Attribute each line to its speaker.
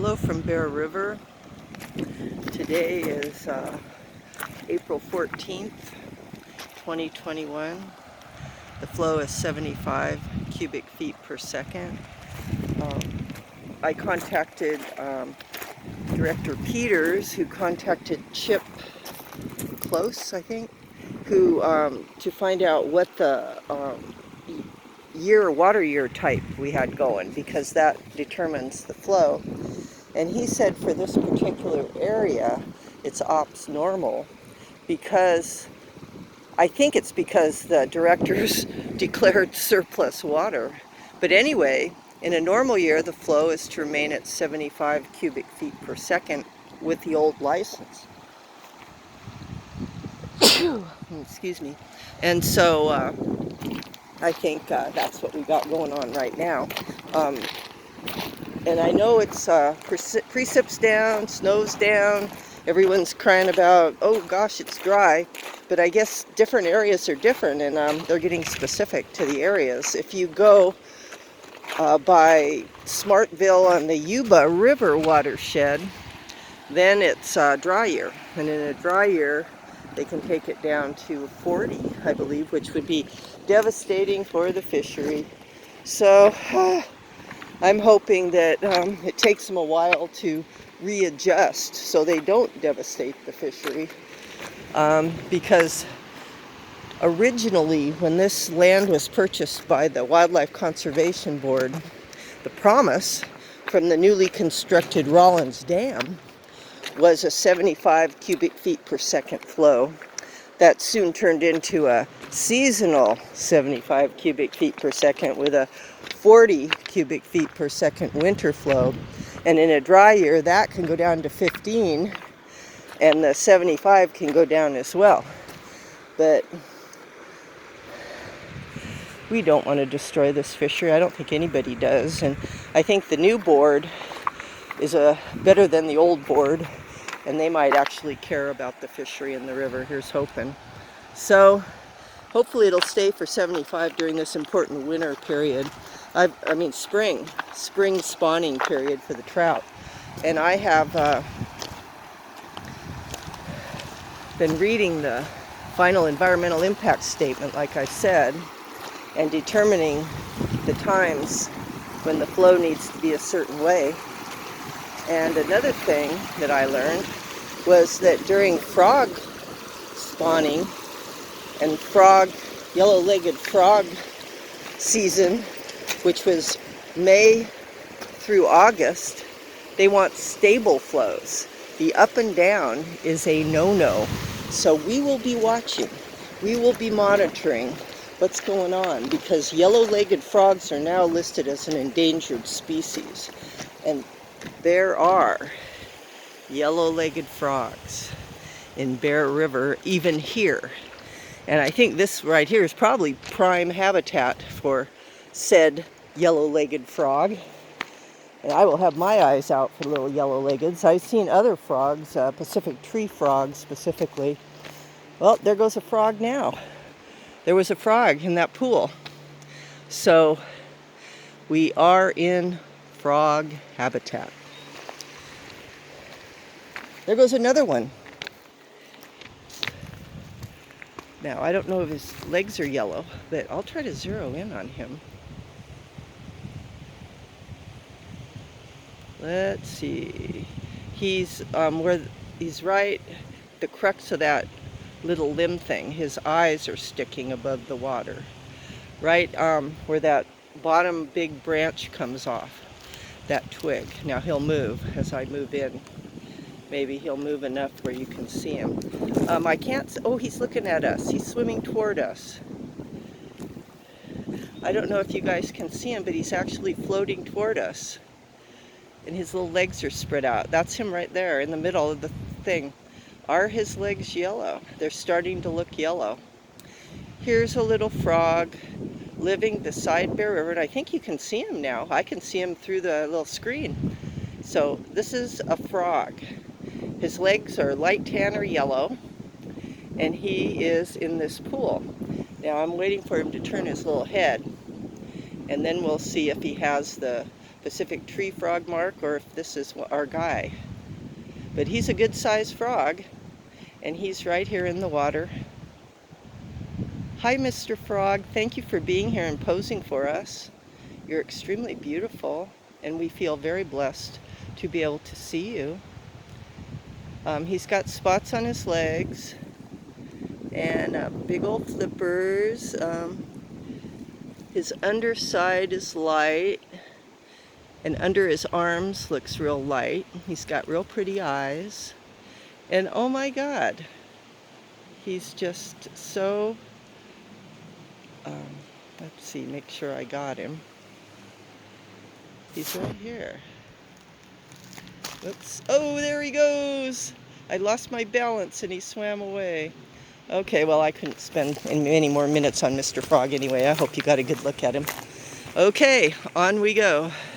Speaker 1: Hello from Bear River. Today is April 14th, 2021. The flow is 75 cubic feet per second. I contacted Director Peters, who contacted Chip Close, I think, who to find out what the water year type we had going, because that determines the flow. And he said for this particular area, it's ops normal, because I think it's because the directors declared surplus water. But anyway, in a normal year, the flow is to remain at 75 cubic feet per second with the old license. Excuse me. And so I think that's what we got going on right now. And I know it's precip's down, snow's down, everyone's crying about, oh gosh, it's dry, but I guess different areas are different, and they're getting specific to the areas. If you go by Smartville on the Yuba River watershed, then it's dry year, and in a dry year they can take it down to 40, I believe, which would be devastating for the fishery. So I'm hoping that it takes them a while to readjust so they don't devastate the fishery. Because originally, when this land was purchased by the Wildlife Conservation Board, the promise from the newly constructed Rollins Dam was a 75 cubic feet per second flow. That soon turned into a seasonal 75 cubic feet per second with a 40 cubic feet per second winter flow. And in a dry year, that can go down to 15, and the 75 can go down as well. But we don't want to destroy this fishery. I don't think anybody does. And I think the new board is better than the old board, and they might actually care about the fishery in the river. Here's hoping. So hopefully it'll stay for 75 during this important winter period. I mean spring spawning period for the trout. And I have been reading the final environmental impact statement, like I said, and determining the times when the flow needs to be a certain way. And another thing that I learned was that during frog spawning and yellow-legged frog season, which was May through August, they want stable flows. The up and down is a no-no. So we will be watching, we will be monitoring what's going on, because yellow-legged frogs are now listed as an endangered species. And there are yellow-legged frogs in Bear River, even here. And I think this right here is probably prime habitat for said yellow-legged frog. And I will have my eyes out for little yellow-leggeds. I've seen other frogs, Pacific tree frogs specifically. Well, there goes a frog now. There was a frog in that pool. So we are in frog habitat. There goes another one. Now, I don't know if his legs are yellow, but I'll try to zero in on him. Let's see. He's he's right the crux of that little limb thing. His eyes are sticking above the water. Right where that bottom big branch comes off, that twig. Now he'll move as I move in. Maybe he'll move enough where you can see him. I can't, oh, he's looking at us. He's swimming toward us. I don't know if you guys can see him, but he's actually floating toward us. And his little legs are spread out. That's him right there in the middle of the thing. Are his legs yellow? They're starting to look yellow. Here's a little frog living beside Bear River, and I think you can see him now. I can see him through the little screen. So this is a frog. His legs are light tan or yellow, and he is in this pool. Now I'm waiting for him to turn his little head, and then we'll see if he has the Pacific tree frog mark or if this is our guy. But he's a good-sized frog, and he's right here in the water. Hi, Mr. Frog. Thank you for being here and posing for us. You're extremely beautiful, and we feel very blessed to be able to see you. He's got spots on his legs and big old flippers. His underside is light, and under his arms looks real light. He's got real pretty eyes. And oh my God, he's just so, let's see, make sure I got him. He's right here. Oops. Oh, there he goes. I lost my balance and he swam away. Okay, well, I couldn't spend any more minutes on Mr. Frog anyway. I hope you got a good look at him. Okay, on we go.